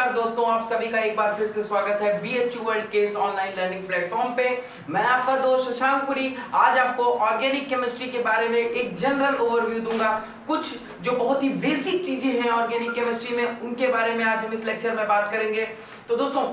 नमस्कार दोस्तों, आप सभी का एक बार फिर से स्वागत है बीएचयू वर्ल्ड के इस ऑनलाइन लर्निंग प्लेटफॉर्म पे। मैं आपका दोस्त शशांक पुरी आज आपको ऑर्गेनिक केमिस्ट्री के बारे में एक जनरल ओवरव्यू दूंगा। कुछ जो बहुत ही बेसिक चीजें हैं ऑर्गेनिक केमिस्ट्री में, उनके बारे में आज हम इस लेक्चर में बात करेंगे। तो दोस्तों,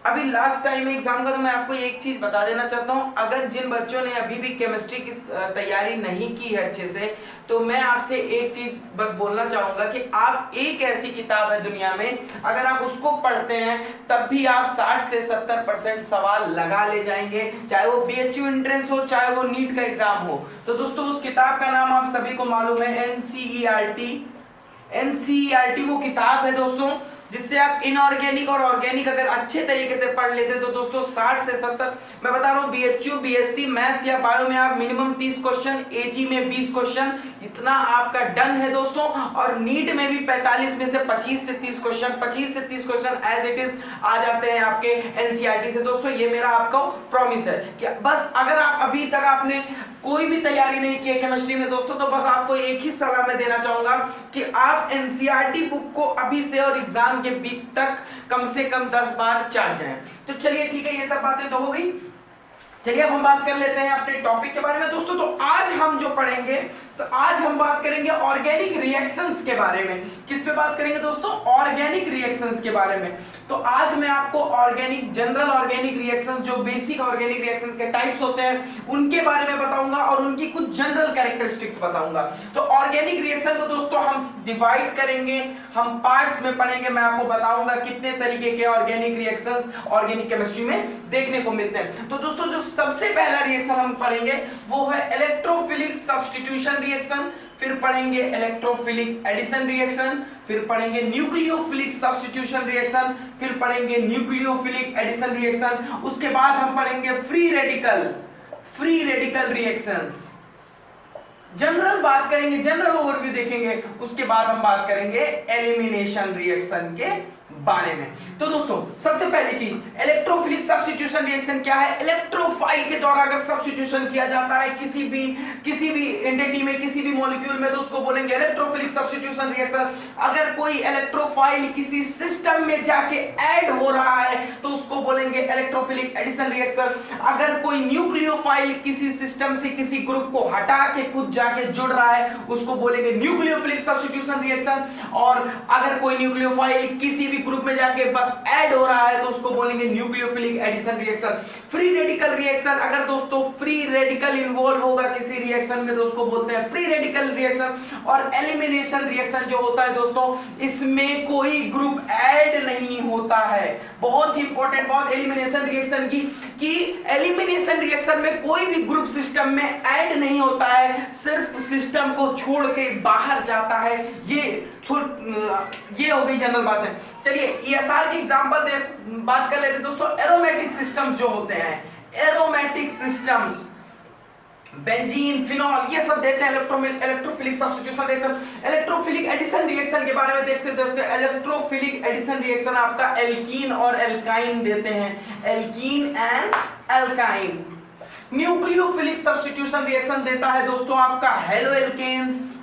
अभी लास्ट टाइम एग्जाम का तो मैं आपको एक चीज बता देना चाहता हूं, अगर जिन बच्चों ने अभी भी केमिस्ट्री की तैयारी नहीं की है अच्छे से, तो मैं आपसे एक चीज बस बोलना चाहूंगा कि आप एक ऐसी किताब है दुनिया में, अगर आप उसको पढ़ते हैं तब भी आप 60 से 70% सवाल लगा ले जाएंगे, चाहे वो बीएचयू एंट्रेंस हो, चाहे वो नीट का एग्जाम हो। तो दोस्तों, उस किताब का नाम आप सभी को मालूम है, एनसीईआरटी वो किताब है दोस्तों, जिससे आप इनऑर्गेनिक और ऑर्गेनिक अगर अच्छे तरीके से पढ़ लेते तो दोस्तों 60 से 70, मैं बता रहा हूँ, बीएचयू बीएससी मैथ्स या बायो में आप मिनिमम 30 क्वेश्चन, एजी में 20 क्वेश्चन, इतना आपका डन है दोस्तों। और नीट में भी 45 में से 25 से 30 क्वेश्चन एज इट इज आ जाते हैं आपके एनसीईआरटी से। दोस्तों, ये मेरा आपको प्रॉमिस है कि बस अगर आप अभी तक आपने कोई भी तैयारी नहीं की है केमिस्ट्री में दोस्तों, तो बस आपको एक ही सलाह मैं देना चाहूंगा कि आप एनसीईआरटी बुक को अभी से और एग्जाम के बीच तक कम से कम 10 बार चाट जाएं। तो चलिए ठीक है, ये सब बातें तो हो गई। चलिए अब हम बात कर लेते हैं अपने टॉपिक के बारे में दोस्तों। तो आज हम जो पढ़ेंगे, आज हम बात करेंगे ऑर्गेनिक रिएक्शंस के बारे में। किस पे बात करेंगे दोस्तों? ऑर्गेनिक रिएक्शंस के बारे में। तो आज मैं आपको ऑर्गेनिक, जनरल ऑर्गेनिक रिएक्शंस, जो बेसिक ऑर्गेनिक रिएक्शंस के टाइप्स होते हैं, उनके बारे में बताऊंगा और उनकी कुछ जनरल कैरेक्टरिस्टिक्स बताऊंगा। तो ऑर्गेनिक रिएक्शन को दोस्तों हम डिवाइड करेंगे, हम पार्ट्स में पढ़ेंगे। मैं आपको बताऊंगा कितने तरीके के ऑर्गेनिक रिएक्शंस ऑर्गेनिक केमिस्ट्री में देखने को मिलते हैं। तो दोस्तों, जो सबसे पहला रिएक्शन हम पढ़ेंगे वो है इलेक्ट्रोफिलिक सब्स्टिट्यूशन रिएक्शन, फिर पढ़ेंगे इलेक्ट्रोफिलिक एडिशन रिएक्शन, फिर पढ़ेंगे न्यूक्लियोफिलिक सब्स्टिट्यूशन रिएक्शन, फिर पढ़ेंगे न्यूक्लियोफिलिक एडिशन रिएक्शन। उसके बाद हम पढ़ेंगे फ्री रेडिकल रिएक्शंस। जनरल बात करेंगे, जनरल ओवरव्यू देखेंगे। उसके बाद हम बात करेंगे एलिमिनेशन रिएक्शन के बारे में। तो दोस्तों, सबसे पहली चीज इलेक्ट्रोफिलिक सब्स्टिट्यूशन रिएक्शन क्या है? इलेक्ट्रोफाइल के द्वारा अगर सब्स्टिट्यूशन किया जाता है किसी भी एंटिटी में, किसी भी मॉलिक्यूल में, तो उसको बोलेंगे इलेक्ट्रोफिलिक सब्स्टिट्यूशन रिएक्शन। अगर कोई इलेक्ट्रोफाइल किसी सिस्टम में जाके ऐड हो रहा है तो उसको बोलेंगे इलेक्ट्रोफिलिक एडिशन रिएक्शन। अगर कोई न्यूक्लियोफाइल किसी सिस्टम से किसी ग्रुप को हटा के खुद जाके जुड़ रहा है, उसको बोलेंगे न्यूक्लियोफिलिक सब्स्टिट्यूशन रिएक्शन। और अगर कोई न्यूक्लियोफाइल किसी भी ग्रुप में जाके बस ऐड हो रहा है तो उसको बोलेंगे nucleophilic addition reaction. Free radical reaction, अगर दोस्तों फ्री रेडिकल इन्वॉल्व होगा किसी रिएक्शन में तो उसको बोलते हैं फ्री रेडिकल रिएक्शन। और एलिमिनेशन रिएक्शन जो होता है दोस्तों, इसमें कोई ग्रुप ऐड नहीं होता है। बहुत ही इंपॉर्टेंट बात एलिमिनेशन रिएक्शन की, कि एलिमिनेशन रिएक्शन में कोई भी ग्रुप सिस्टम में ऐड नहीं होता है, सिर्फ सिस्टम को छोड़ के बाहर जाता है। ये हो गई जनरल बात है। चलिए ईएसआर के एग्जांपल बात कर लेते हैं दोस्तों। एरोमेटिक सिस्टम्स जो होते हैं, एरोमेटिक सिस्टम्स, बेंजीन, फिनॉल, ये सब देते हैं electrophilic substitution reaction. Electrophilic addition reaction के बारे में देखते हैं दोस्तों। इलेक्ट्रोफिलिक एडिशन रिएक्शन आपका एल्कीन और एल्काइन देते हैं, alkene and alkyne. Nucleophilic substitution reaction देता है दोस्तों आपका हेलोएल्केन्स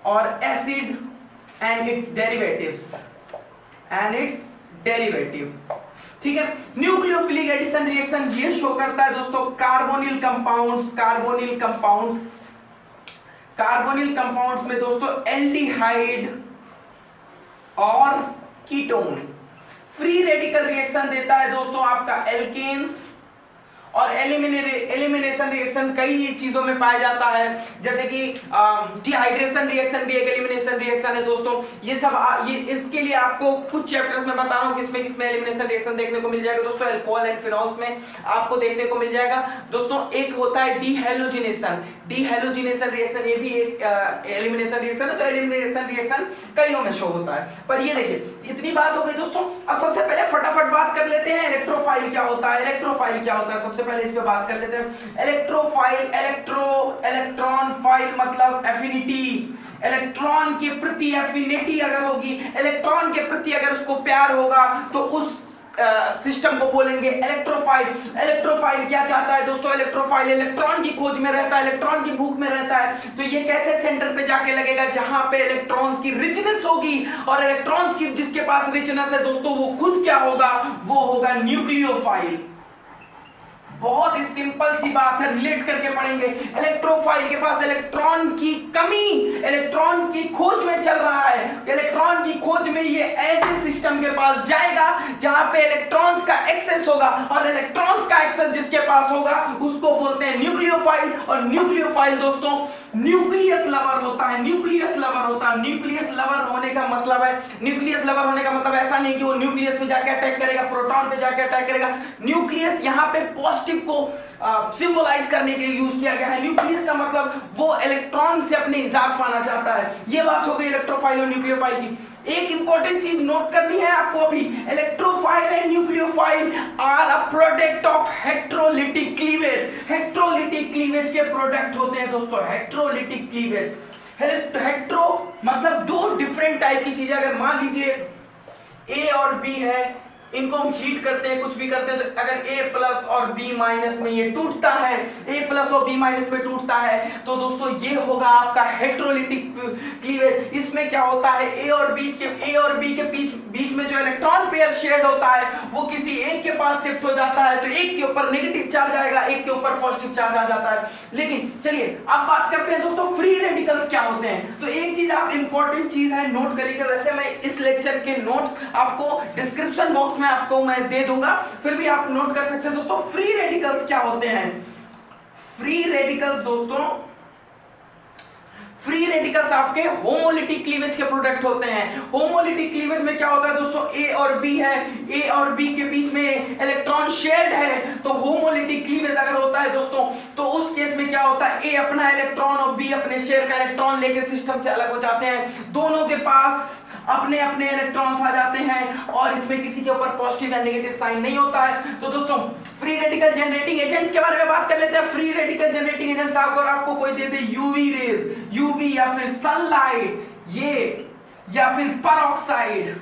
और एसिड एंड इट्स डेरिवेटिव। ठीक है। न्यूक्लियोफिलिक एडिशन रिएक्शन ये शो करता है दोस्तों कार्बोनिल कंपाउंड्स में दोस्तों एल्डिहाइड और कीटोन। फ्री रेडिकल रिएक्शन देता है दोस्तों आपका एल्केन्स। और एलिमिनेशन रिएक्शन कई चीजों में पाया जाता है, जैसे कि डिहाइड्रेशन रिएक्शन भी एक एलिमिनेशन रिएक्शन है दोस्तों। ये सब इसके लिए आपको कुछ चैप्टर्स में बता रहा हूं किसमें एलिमिनेशन रिएक्शन देखने को मिल जाएगा दोस्तों। अल्कोहल एंड फिनॉल्स में आपको देखने को मिल जाएगा दोस्तों। एक होता है डिहेलोजिनेशन रिएक्शन, ये भी एक एलिमिनेशन रिएक्शन है। तो एलिमिनेशन रिएक्शन कईयों में शो होता है। पर ये देखिए, इतनी बात हो गई दोस्तों। अब सबसे पहले फटाफट बात कर लेते हैं इलेक्ट्रोफाइल क्या होता है। सबसे पहले इस पे बात कर लेते हैं। इलेक्ट्रोफाइल, इलेक्ट्रॉन फाइल मतलब एफिनिटी, इलेक्ट्रॉन के प्रति एफिनिटी अगर होगी, इलेक्ट्रॉन के प्रति अगर उसको प्यार होगा तो उस सिस्टम को बोलेंगे इलेक्ट्रोफाइल। इलेक्ट्रोफाइल क्या चाहता है दोस्तों? इलेक्ट्रोफाइल इलेक्ट्रॉन की खोज में रहता है, इलेक्ट्रॉन की भूख में रहता है। तो ये कैसे सेंटर पे जाके लगेगा? जहां पे इलेक्ट्रॉन्स की रिचनेस होगी, और इलेक्ट्रॉन्स की जिसके पास रिचनेस है दोस्तों वो खुद क्या होगा? वो होगा न्यूक्लियोफाइल। बहुत ही सिंपल सी बात है, रिलेट करके पढ़ेंगे। इलेक्ट्रोफाइल के पास इलेक्ट्रॉन की कमी, इलेक्ट्रॉन की खोज में चल रहा है। इलेक्ट्रॉन की खोज में ये ऐसे सिस्टम के पास जाएगा जहां पे इलेक्ट्रॉन्स का एक्सेस होगा, और इलेक्ट्रॉन्स का एक्सेस जिसके पास होगा उसको बोलते हैं न्यूक्लियोफाइल। और न्यूक्लियोफाइल दोस्तों न्यूक्लियस लवर होता है, न्यूक्लियस लवर होता है। न्यूक्लियस लवर होने का मतलब है, न्यूक्लियस लवर होने का मतलब ऐसा नहीं कि वो न्यूक्लियस पे जाके अटैक करेगा, प्रोटॉन पे जाके अटैक करेगा। न्यूक्लियस यहाँ पे पॉजिटिव को सिंबलाइज करने के लिए यूज किया गया है। न्यूक्लियस का मतलब वो इलेक्ट्रॉन से अपने इजाफा पाना चाहता है। ये बात हो गई इलेक्ट्रोफाइल और न्यूक्लियोफाइल की। एक इंपॉर्टेंट चीज नोट करनी है आपको अभी, electrophile and nucleophile are a product of heterolytic cleavage. Heterolytic cleavage के प्रोडक्ट होते हैं दोस्तों, हेट्रोलिटिक क्लीवेज। हेट्रो मतलब दो डिफरेंट टाइप की चीजें। अगर मान लीजिए ए और बी है, इनको हम हीट करते हैं, कुछ भी करते हैं, तो अगर A प्लस और B माइनस में ये टूटता है, A प्लस और B माइनस में टूटता है, तो दोस्तों ये होगा आपका हेट्रोलिटिक क्लीवेज। इसमें क्या होता है? A और B के बीच में जो इलेक्ट्रॉन पेयर शेयर्ड होता है वो किसी एक के पास शिफ्ट हो जाता है, तो एक के ऊपर नेगेटिव चार्ज आएगा, एक के ऊपर पॉजिटिव चार्ज आ जाता है। लेकिन चलिए अब बात करते हैं दोस्तों फ्री रेडिकल्स क्या होते हैं। तो एक चीज आप इंपॉर्टेंट चीज है नोट करिएगा। वैसे मैं इस लेक्चर के नोट्स आपको डिस्क्रिप्शन बॉक्स में आपको मैं दे दूंगा, फिर भी आप नोट कर सकते हैं दोस्तों। फ्री रेडिकल्स क्या होते हैं? फ्री रेडिकल्स दोस्तों, फ्री रेडिकल्स आपके होमोलिटिक क्लीवेज के प्रोडक्ट होते हैं। होमोलिटिक क्लीवेज में क्या होता है दोस्तों? ए और बी है, ए और बी के बीच में इलेक्ट्रॉन शेयर्ड है, तो होमोलिटिक क्लीवेज अगर होता है दोस्तों तो उस केस में क्या होता है? ए अपना इलेक्ट्रॉन और बी अपने शेयर का इलेक्ट्रॉन लेके सिस्टम से अलग हो जाते हैं, दोनों के पास अपने अपने इलेक्ट्रॉन्स आ जाते हैं, और इसमें किसी के ऊपर पॉजिटिव या नेगेटिव साइन नहीं होता है। तो दोस्तों फ्री रेडिकल जनरेटिंग एजेंट्स के बारे में बात कर लेते हैं। फ्री रेडिकल जनरेटिंग एजेंट्स अगर आपको कोई दे दे यूवी रेज, यूवी या फिर सनलाइट, ये या फिर पेरोक्साइड,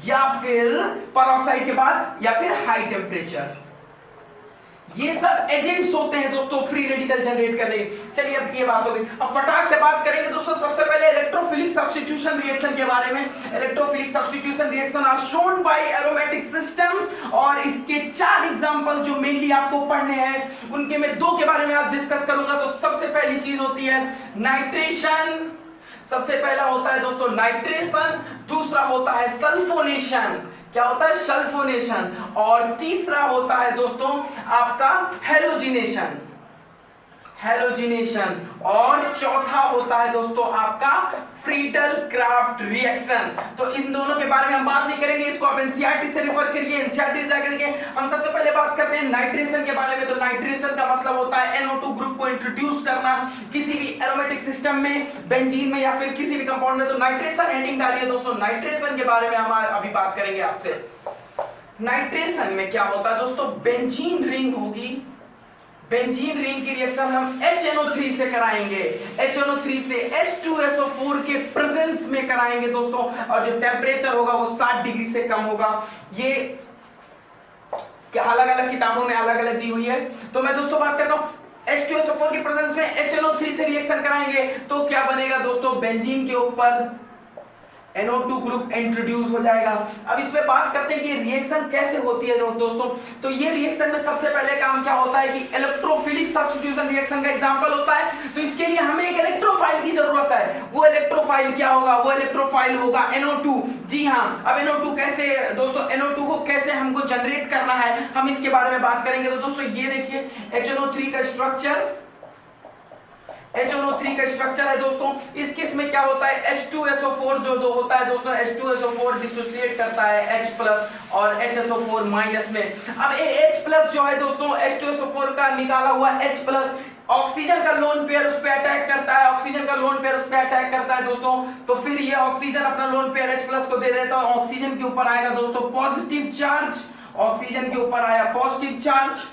या फिर पेरोक्साइड के बाद या फिर हाई टेम्परेचर, ये सब एजेंट्स होते हैं दोस्तों फ्री रेडिकल जनरेट करने। चलिए अब ये बात हो गई, अब फटाक से बात करेंगे दोस्तों सबसे पहले इलेक्ट्रोफिलिक सब्स्टिट्यूशन रिएक्शन के बारे में। Electrophilic substitution reaction are shown by aromatic systems, और इसके 4 एग्जांपल जो मेनली आपको पढ़ने हैं उनके मैं 2 के बारे में आज डिस्कस करूंगा। तो सबसे पहली चीज होती है नाइट्रेशन। सबसे पहला होता है दोस्तों नाइट्रेशन, दूसरा होता है सल्फोनेशन। क्या होता है? सल्फोनेशन। और तीसरा होता है दोस्तों आपका हैलोजिनेशन, हैलोजिनेशन। और चौथा होता है दोस्तों आपका फ्रीडल क्राफ्ट रिएक्शंस। तो इन दोनों के बारे में हम बात नहीं करेंगे, इसको आप एनसीईआरटी से रेफर करिए, एनसीईआरटी से जाकर हम सबसे पहले बात करते हैं नाइट्रेशन के बारे में। तो नाइट्रेशन का मतलब होता है NO2 ग्रुप को इंट्रोड्यूस करना किसी भी एरोमेटिक सिस्टम में, बेंजीन में या फिर किसी भी कंपाउंड में। तो नाइट्रेशन हेडिंग डालिए दोस्तों, नाइट्रेशन के बारे में हम अभी बात करेंगे आपसे। नाइट्रेशन में क्या होता है दोस्तों? बेंजीन रिंग होगी, बेंजीन रिंग की रिएक्शन हम HNO3 से कराएंगे, HNO3 से H2SO4 के प्रेजेंस में कराएंगे दोस्तों, और जो टेम्परेचर होगा वो 60 डिग्री से कम होगा। ये क्या अलग अलग किताबों में अलग अलग दी हुई है। तो मैं दोस्तों बात करता हूं H2SO4 के प्रेजेंस में HNO3 से रिएक्शन कराएंगे तो क्या बनेगा दोस्तों? बेंजीन के ऊपर NO2 ग्रुप इंट्रोड्यूस हो जाएगा। अब इसमें बात करते हैं कि रिएक्शन कैसे होती है दोस्तों। तो ये रिएक्शन में सबसे पहले काम क्या होता है कि इलेक्ट्रोफिलिक सब्स्टिट्यूशन रिएक्शन का एग्जांपल होता है। तो इसके लिए हमें एक इलेक्ट्रोफाइल की जरूरत है। वो इलेक्ट्रोफाइल क्या होगा? वो इलेक्ट्रोफाइल होगा NO2। जी हां, अब NO2 कैसे दोस्तों, NO2 को कैसे हमको जनरेट करना है हम इसके बारे में बात करेंगे। तो दोस्तों ये देखिए HNO3 का स्ट्रक्चर, HNO3 का स्ट्रक्चर है दोस्तों। इस केस में क्या होता है? H2SO4 जो होता है दोस्तों, H2SO4 डिसोसिएट करता है H+ और HSO4- में। अब H+ जो है दोस्तों H2SO4 का निकाला हुआ H+, ऑक्सीजन का लोन पेयर उस पे अटैक करता है, ऑक्सीजन का लोन पेयर उस पे अटैक करता है दोस्तों। तो फिर ये ऑक्सीजन अपना लोन पेयर H+ को दे देता है, ऑक्सीजन के ऊपर आएगा दोस्तों पॉजिटिव चार्ज, ऑक्सीजन के ऊपर आया पॉजिटिव चार्ज,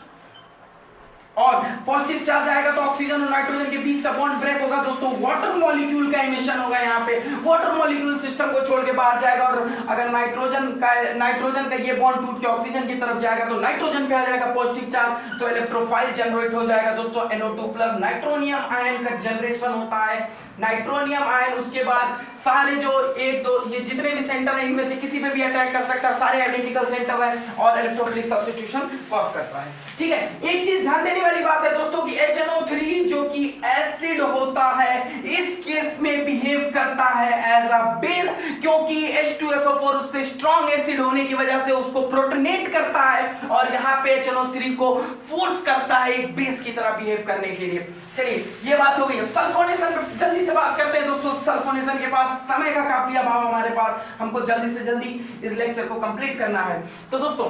और पॉजिटिव चार्ज आएगा तो ऑक्सीजन और नाइट्रोजन के बीच का बॉन्ड ब्रेक होगा दोस्तों, वाटर मॉलिक्यूल का एमिशन होगा यहाँ पे। वाटर मॉलिक्यूल सिस्टम को छोड़ के बाहर जाएगा, और अगर नाइट्रोजन का ये बॉन्ड टूट के ऑक्सीजन की तरफ जाएगा तो नाइट्रोजन पे आ जाएगा पॉजिटिव चार्ज, तो इलेक्ट्रोफाइल जनरेट हो जाएगा दोस्तों, NO2+ नाइट्रोनियम आयन का जनरेशन होता है। नाइट्रोनियम आयन उसके बाद सारे जो एक दो ये जितने भी सेंटर है इनमें से किसी पे भी अटैक कर सकता है, सारे आइडेंटिकल सेंटर है और इलेक्ट्रोफिलिक सब्स्टिट्यूशन कॉज करता है। ठीक है, एक चीज ध्यान देने वाली बात है दोस्तों कि HNO3 जो कि एसिड होता है इस केस में बिहेव करता है एज अ बेस, क्योंकि H2SO4 उससे स्ट्रॉन्ग एसिड होने की वजह से उसको प्रोटोनेट करता है और यहाँ पे HNO3 को फोर्स करता है एक बेस की तरह बिहेव करने के लिए। चलिए ये बात हो गई। सल्फोनेशन पे जल्दी से बात करते हैं दोस्तों। सल्फोनेशन के पास समय का काफी अभाव हमारे पास, हमको जल्दी से जल्दी इस लेक्चर को कंप्लीट करना है। तो दोस्तों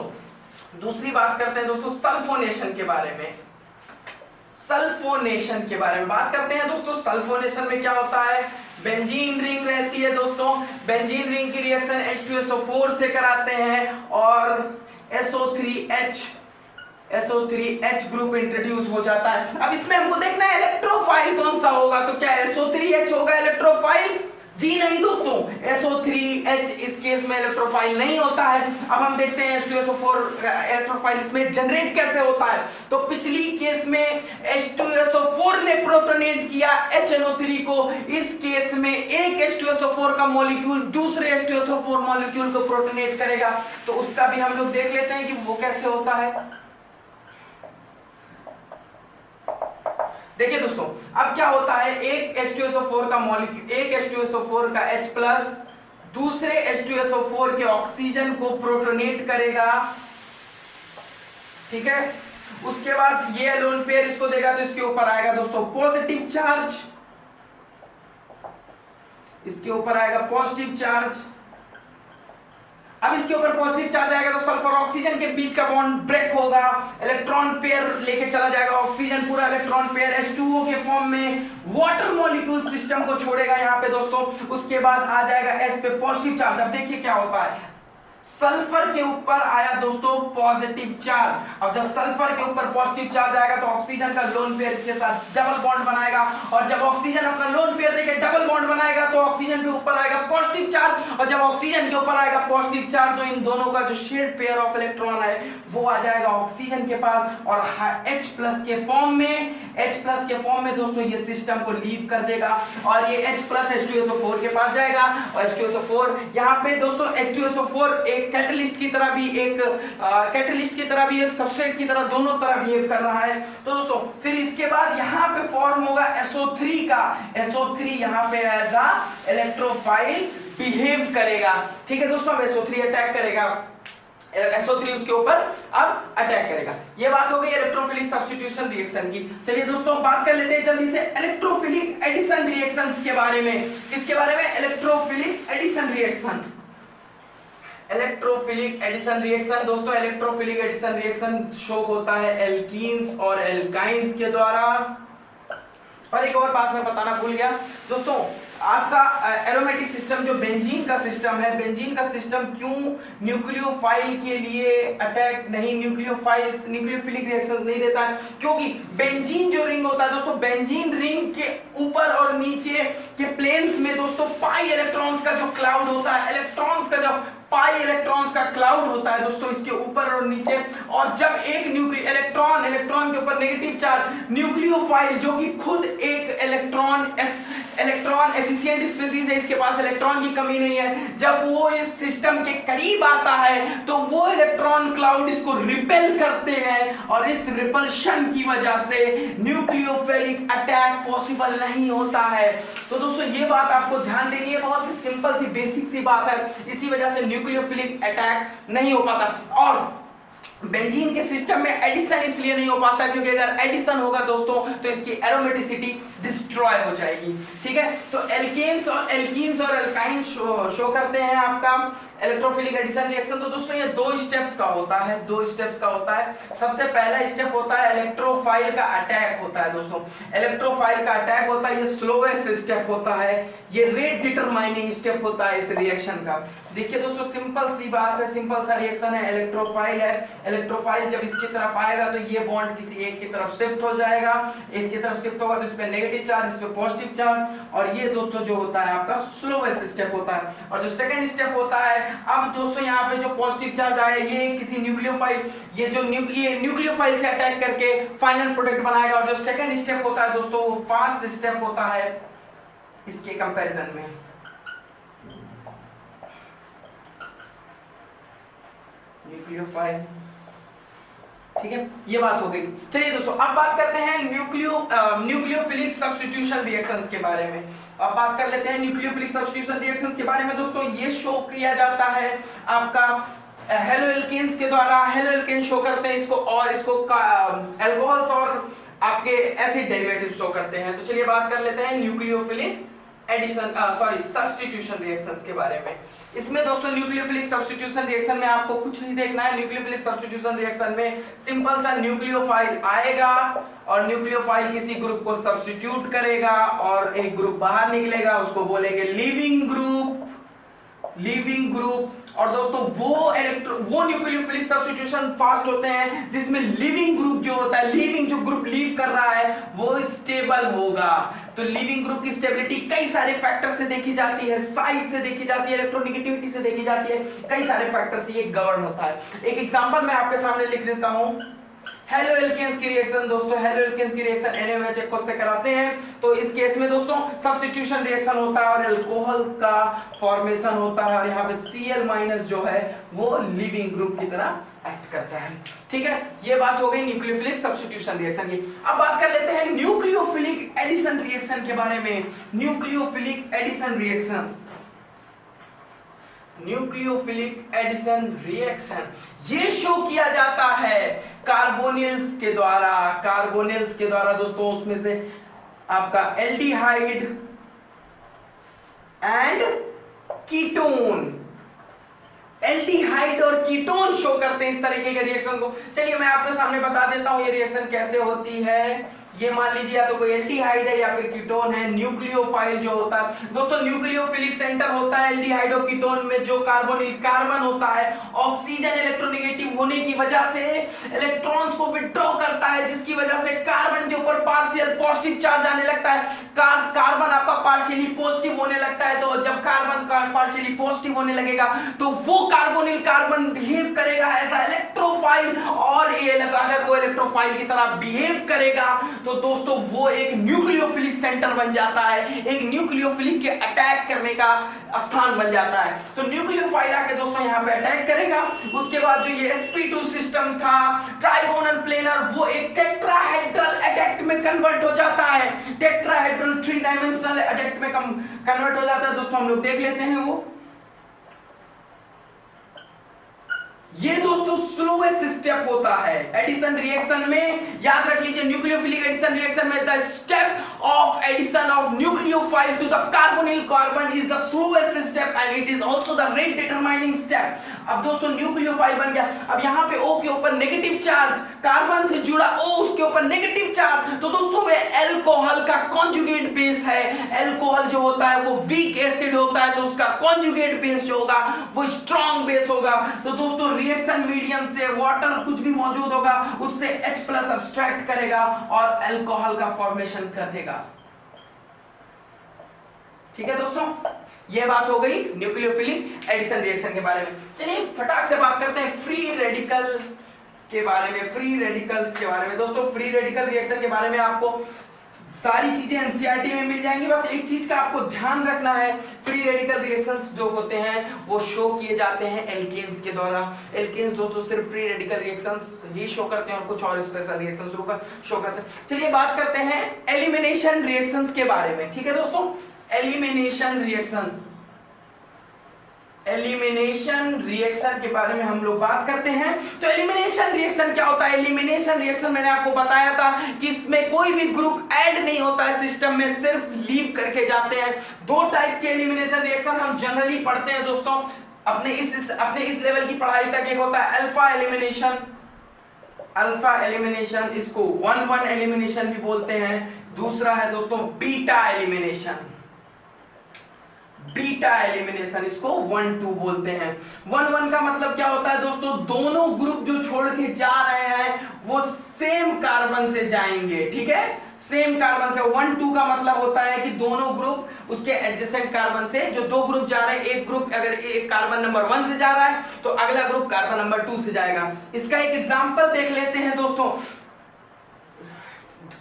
दूसरी बात करते हैं दोस्तों सल्फोनेशन के बारे में। सल्फोनेशन के बारे में बात करते हैं दोस्तों। सल्फोनेशन में क्या होता है, बेंजीन रिंग रहती है दोस्तों, बेंजीन रिंग की रिएक्शन H2SO4 से कराते हैं और SO3H ग्रुप इंट्रोड्यूस हो जाता है। अब इसमें हमको देखना है इलेक्ट्रोफाइल कौन सा होगा, तो क्या SO3H होगा इलेक्ट्रोफाइल? जी नहीं दोस्तों, SO3H इस केस में इलेक्ट्रोफाइल नहीं होता है। अब हम देखते हैं H2SO4 इलेक्ट्रोफाइल इसमें जनरेट कैसे होता है। तो पिछली केस में H2SO4 ने प्रोटोनेट किया HNO3 को, इस केस में एक H2SO4 का मॉलिक्यूल दूसरे H2SO4 मॉलिक्यूल को प्रोटोनेट करेगा, तो उसका भी हम लोग देख लेते हैं कि वो कैसे होता है। देखिए दोस्तों अब क्या होता है, एक H2SO4 का मॉलिक्यूल, एक H2SO4 का H+ दूसरे H2SO4 के ऑक्सीजन को प्रोटोनेट करेगा। ठीक है, उसके बाद ये लोन पेयर इसको देगा तो इसके ऊपर आएगा दोस्तों पॉजिटिव चार्ज, इसके ऊपर आएगा पॉजिटिव चार्ज। अब इसके ऊपर पॉजिटिव चार्ज आएगा तो सल्फर ऑक्सीजन के बीच का बॉन्ड ब्रेक होगा, इलेक्ट्रॉन पेयर लेके चला जाएगा ऑक्सीजन, पूरा इलेक्ट्रॉन पेयर H2O के फॉर्म में वाटर मॉलिक्यूल सिस्टम को छोड़ेगा यहाँ पे दोस्तों। उसके बाद आ जाएगा S पे पॉजिटिव चार्ज। अब देखिए क्या होता है, सल्फर के ऊपर आया दोस्तों पॉजिटिव चार्ज। अब जब सल्फर के ऊपर पॉजिटिव चार्ज आएगा तो ऑक्सीजन का लोन पेयर के साथ डबल बॉन्ड बनाएगा, और जब ऑक्सीजन अपना लोन पेयर देके डबल बॉन्ड बनाएगा तो ऑक्सीजन के ऊपर आएगा पॉजिटिव चार्ज, और जब ऑक्सीजन के ऊपर आएगा पॉजिटिव चार्ज तो इन दोनों का जो शेयर्ड पेयर ऑफ इलेक्ट्रॉन है वो आ जाएगा ऑक्सीजन के पास, और H+ के फॉर्म में दोस्तों ये सिस्टम को लीव कर देगा और ये H+ H2SO4 के पास जाएगा, और H2SO4 यहाँ पे दोस्तों H2SO4 एक कैटलिस्ट की तरह भी एक सबस्ट्रेट की तरह दोनों तरह बिहेव कर रहा है। तो दोस्तों फिर इसके बाद यहाँ पे फॉर्म होगा SO3 का, SO3 यहाँ पे एज अ इलेक्ट्रोफाइल बिहेव करेगा। ठीक है दोस्तों, अब SO3 अटैक करेगा, SO3 उसके ऊपर अब अटैक करेगा। ये बात हो गई इलेक्ट्रोफिलिक सब्स्टिट्यूशन रिएक्शन की। चलिए दोस्तों बात कर लेते हैं जल्दी से इलेक्ट्रोफिलिक एडिशन रिएक्शंस के बारे में। किसके बारे में? Electrophilic addition reaction. Electrophilic addition reaction दोस्तों, इलेक्ट्रोफिलिक एडिशन रिएक्शन शो होता है एल्कीन्स और एल्काइंस के द्वारा। और एक और बात मैं बताना भूल गया दोस्तों, आपका एरोमेटिक सिस्टम जो बेंजीन का सिस्टम है, बेंजीन का सिस्टम क्यों न्यूक्लियोफाइल के लिए अटैक नहीं, न्यूक्लियोफिलिक रिएक्शंस नहीं देता है? क्योंकि बेंजीन जो रिंग होता है दोस्तों, बेंजीन रिंग के ऊपर और नीचे के प्लेन्स में दोस्तों पाई इलेक्ट्रॉन्स का जो क्लाउड होता है, इलेक्ट्रॉन्स का जो पाई इलेक्ट्रॉन्स का क्लाउड होता है दोस्तों इसके ऊपर और नीचे, और जब एक इलेक्ट्रॉन के ऊपर नेगेटिव चार्ज न्यूक्लियोफाइल जो कि खुद एक इलेक्ट्रॉन एफिशिएंट स्पीशीज है, इसके पास इलेक्ट्रॉन की कमी नहीं है, जब वो इस सिस्टम के करीब आता है तो वो इलेक्ट्रॉन क्लाउड इसको रिपेल करते हैं, और इस रिपल्शन की वजह से न्यूक्लियोफिलिक अटैक पॉसिबल नहीं होता है। तो दोस्तों ये बात आपको ध्यान देनी है, बहुत ही सिंपल सी बेसिक सी बात है, इसी वजह से न्यूक्लियोफिलिक अटैक नहीं हो पाता। और बेंजीन के सिस्टम में एडिशन इसलिए नहीं हो पाता क्योंकि अगर एडिशन होगा दोस्तों तो इसकी एरोमेटिसिटी डिस्ट्रॉय हो जाएगी। ठीक है, तो एल्कीन्स और एल्काइन शो करते हैं आपका इलेक्ट्रोफिलिक एडिशन रिएक्शन। तो दोस्तों ये दो स्टेप्स का होता है, सबसे पहला स्टेप होता है इलेक्ट्रोफाइल का अटैक होता है दोस्तों, इलेक्ट्रोफाइल का अटैक होता है, ये स्लोएस्ट स्टेप होता है, ये रेट डिटरमाइनिंग स्टेप होता है इस रिएक्शन का। देखिए दोस्तों सिंपल सी बात है, सिंपल सा रिएक्शन है, इलेक्ट्रोफाइल है, इलेक्ट्रोफाइल जब इसकी तरफ आएगा तो ये बॉन्ड किसी एक की तरफ शिफ्ट हो जाएगा, इसकी तरफ शिफ्ट होगा तो इस पे नेगेटिव नेगेटिव चार्ज, इस पे पॉजिटिव चार्ज, और ये दोस्तों जो होता है आपका स्लोवेस्ट स्टेप होता है। और जो सेकंड स्टेप होता है, अब दोस्तों यहाँ पे जो पॉजिटिव चार्ज आया ये किसी न्यूक्लियोफाइल, ये जो न्यूक्लियोफाइल से अटैक करके फाइनल प्रोडक्ट बनाएगा। और जो सेकंड स्टेप होता है दोस्तों वो फास्ट स्टेप होता है इसके कंपैरिजन में। न्यूक्लियोफाइल, ठीक है, ये बात हो गई। चलिए दोस्तों अब बात करते हैं न्यूक्लियोफिलिक सब्स्टिट्यूशन रिएक्शंस के बारे में। अब बात कर लेते हैं न्यूक्लियोफिलिक सब्स्टिट्यूशन रिएक्शंस के बारे में। दोस्तों ये शो किया जाता है आपका हेलो एल्केन्स के द्वारा। हेलो एल्केन शो करते हैं इसको, और इसको अल्कोहल्स और आपके एसिड डेरिवेटिव शो करते हैं। तो चलिए बात कर लेते हैं न्यूक्लियोफिलिक सब्स्टिट्यूशन रिएक्शंस के बारे में। इसमें दोस्तों न्यूक्लियोफिलिक सब्स्टिट्यूशन रिएक्शन में आपको कुछ नहीं देखना है। न्यूक्लियोफिलिक सब्स्टिट्यूशन रिएक्शन में सिंपल सा न्यूक्लियोफाइल आएगा और न्यूक्लियोफाइल किसी ग्रुप को सब्स्टिट्यूट करेगा और एक ग्रुप बाहर निकलेगा, उसको बोलेंगे लीविंग ग्रुप। और दोस्तों वो न्यूक्लियोफिलिक सब्स्टिट्यूशन फास्ट होते हैं जिसमें लिविंग ग्रुप जो होता है, लिविंग जो ग्रुप लीव कर रहा है वो स्टेबल होगा। तो लिविंग ग्रुप की स्टेबिलिटी कई सारे फैक्टर से देखी जाती है, साइज से देखी जाती है, इलेक्ट्रोनेगेटिविटी से देखी जाती है, कई सारे फैक्टर से ये गवर्न होता है। एक एग्जांपल मैं आपके सामने लिख देता हूं। हेलो एल्केन्स की रिएक्शन दोस्तों, हेलो एल्केन्स की रिएक्शन NaOH से कराते हैं। तो इस केस में दोस्तों सब्स्टिट्यूशन रिएक्शन होता है और अल्कोहल का फॉर्मेशन होता है, और यहाँ पे Cl- जो है वो लिविंग ग्रुप की तरह एक्ट करता है। ठीक है, ये बात हो गई न्यूक्लियोफिलिक सब्स्टिट्यूशन रिएक्शन की। अब बात कर लेते हैं न्यूक्लियोफिलिक एडिशन रिएक्शन के बारे में। Nucleophilic addition reactions, nucleophilic addition reaction ये शो किया जाता है कार्बोनिल्स के द्वारा। कार्बोनिल्स के द्वारा दोस्तों, उसमें से आपका एल्डिहाइड एंड कीटोन, एल्डिहाइड और कीटोन शो करते हैं इस तरीके के रिएक्शन को। चलिए मैं आपके सामने बता देता हूं ये रिएक्शन कैसे होती है। ये मान लीजिए या तो कोई एल्डिहाइड है या फिर कीटोन है। न्यूक्लियोफाइल जो होता है दोस्तों, न्यूक्लियोफिलिक सेंटर होता है एल्डिहाइड और कीटोन में। जो कार्बन होता है ऑक्सीजन इलेक्ट्रोनेगेटिव होने की वजह से इलेक्ट्रॉन्स को विथड्रॉ करता है, जिसकी वजह से कार्बन के ऊपर पार्शियल पॉजिटिव चार्ज आने लगता है। कार्बन आपका पार्शियली पॉजिटिव होने लगता है। तो जब कार्बन पार्शियली पॉजिटिव होने लगेगा तो वो कार्बोनिल कार्बन बिहेव करेगा एज इलेक्ट्रोफाइल, और ये अगर वो इलेक्ट्रोफाइल की तरह बिहेव करेगा तो दोस्तों वो एक न्यूक्लियोफिलिक सेंटर बन जाता है, एक न्यूक्लियोफिलिक के अटैक करने का स्थान बन जाता है। तो न्यूक्लियोफाइल आके दोस्तों यहाँ पे अटैक करेगा। उसके बाद जो ये sp2 सिस्टम था ट्राइगोनल प्लेनर, वो एक टेट्राहेड्रल अटैक में कन्वर्ट हो जाता है। टेट्राहेड्रल 3 डायमेंशनल अटैक में कन्वर्ट हो जाता है दोस्तों। हम लोग देख लेते हैं वो। ये दोस्तों स्लोएस्ट स्टेप होता है एडिशन रिएक्शन में। याद रख लीजिए न्यूक्लियोफिलिक एडिशन रिएक्शन में the step of addition of nucleophile to the carbonyl carbon is the slowest step and it is also the rate determining step. अब दोस्तों न्यूक्लियोफाइल बन गया। अब यहाँ पे O के ऊपर नेगेटिव चार्ज, कार्बन से जुड़ा O उसके ऊपर नेगेटिव चार्ज, तो दोस्तों वे अल्कोहल का कॉन्जुगेट बेस है। अल्कोहल जो होता है वो वीक एसिड होता है, तो उसका कॉन्जुगेट बेस जो होगा वो स्ट्रॉन्ग बेस होगा। तो दोस्तों रिएक्शन मीडियम से वाटर कुछ भी मौजूद होगा उससे H+ सब्सट्रैक्ट करेगा और अल्कोहल का फॉर्मेशन कर देगा। ठीक है दोस्तों, ये बात हो गई न्यूक्लियोफिलिक एडिशन रिएक्शन के बारे में। चलिए फटाक से बात करते हैं फ्री रेडिकल के बारे में। फ्री रेडिकल्स के बारे में दोस्तों, फ्री रेडिकल रिएक्शन के बारे में आपको सारी चीजें एनसीईआरटी में मिल जाएंगी। बस एक चीज का आपको ध्यान रखना है, फ्री रेडिकल रिएक्शंस जो होते हैं वो शो किए जाते हैं एल्केन्स के द्वारा। एल्केन्स दोस्तों सिर्फ फ्री रेडिकल रिएक्शंस ही शो करते हैं और कुछ और स्पेशल रिएक्शंस शो करते हैं। चलिए बात करते हैं एलिमिनेशन रिएक्शंस के बारे में। ठीक है दोस्तों, एलिमिनेशन रिएक्शन, एलिमिनेशन रिएक्शन के बारे में हम लोग बात करते हैं। तो एलिमिनेशन रिएक्शन क्या होता है? एलिमिनेशन रिएक्शन मैंने आपको बताया था कि इसमें कोई भी ग्रुप ऐड नहीं होता है सिस्टम में, सिर्फ लीव करके जाते हैं। दो टाइप के एलिमिनेशन रिएक्शन हम जनरली पढ़ते हैं दोस्तों अपने इस लेवल की पढ़ाई तक। एक होता है अल्फा एलिमिनेशन, अल्फा एलिमिनेशन, इसको 1-1 एलिमिनेशन भी बोलते हैं। दूसरा है दोस्तों बीटा एलिमिनेशन, बीटा एलिमिनेशन, इसको 1-2 बोलते हैं। 1-1 का मतलब क्या होता है दोस्तों? दोनों ग्रुप जो छोड़ के जा रहे हैं वो सेम कार्बन से जाएंगे। ठीक है, सेम कार्बन से। 1 2 का मतलब होता है कि दोनों ग्रुप उसके एडजेसेंट कार्बन से, जो दो ग्रुप जा रहे हैं, एक ग्रुप अगर एक कार्बन नंबर 1 से जा रहा है तो अगला ग्रुप कार्बन नंबर 2 से जाएगा। इसका एक एग्जांपल देख लेते हैं दोस्तों।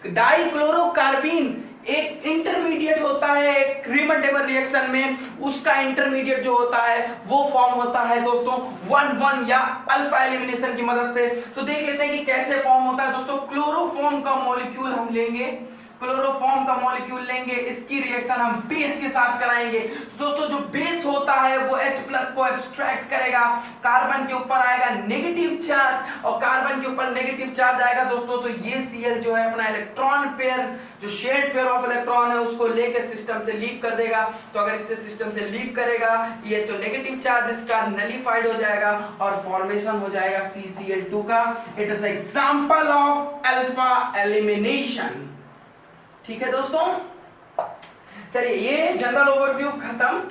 डाइक्लोरोकार्बीन एक इंटरमीडिएट होता है एक रिमटेबल रिएक्शन में, उसका इंटरमीडिएट जो होता है वो फॉर्म होता है दोस्तों 1,1 या अल्फा एलिमिनेशन की मदद से। तो देख लेते हैं कि कैसे फॉर्म होता है दोस्तों। क्लोरोफॉर्म का मॉलिक्यूल हम लेंगे, क्लोरोफॉर्म का मॉलिक्यूल लेंगे, इसकी रिएक्शन हम बेस के साथ कराएंगे। तो दोस्तों जो बेस होता है वो H+ को एब्स्ट्रैक्ट करेगा, कार्बन के ऊपर आएगा नेगेटिव चार्ज, और कार्बन के ऊपर नेगेटिव चार्ज आएगा दोस्तों तो ये Cl जो है अपना इलेक्ट्रॉन पेयर, जो शेयर्ड पेयर ऑफ इलेक्ट्रॉन है, उसको लेकर सिस्टम से लीव कर देगा। तो अगर इससे सिस्टम से लीव करेगा ये तो नेगेटिव चार्ज इसका नलिफाइड हो जाएगा और फॉर्मेशन हो जाएगा CCl2 का। It is example of alpha elimination. ठीक है दोस्तों, चलिए ये जनरल ओवरव्यू खत्म।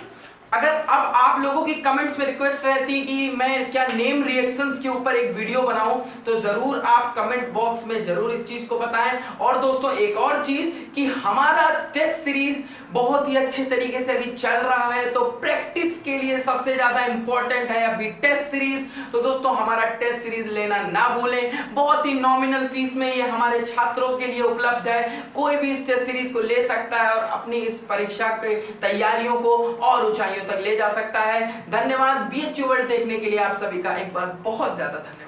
अगर अब आप लोगों की कमेंट्स में रिक्वेस्ट रहती कि मैं क्या नेम रिएक्शंस के ऊपर एक वीडियो बनाऊं, तो जरूर आप कमेंट बॉक्स में जरूर इस चीज को बताएं। और दोस्तों एक और चीज कि हमारा टेस्ट सीरीज बहुत ही अच्छे तरीके से अभी चल रहा है, तो प्रैक्टिस के लिए सबसे ज्यादा इंपॉर्टेंट है अभी टेस्ट सीरीज। तो दोस्तों हमारा टेस्ट सीरीज लेना ना भूलें, बहुत ही नॉमिनल फीस में ये हमारे छात्रों के लिए उपलब्ध है। कोई भी इस टेस्ट सीरीज को ले सकता है और अपनी इस परीक्षा की तैयारियों को और ऊंचाइयों तक ले जा सकता है। धन्यवाद। BHU वर्ल्ड देखने के लिए आप सभी का एक बार बहुत ज्यादा धन्यवाद।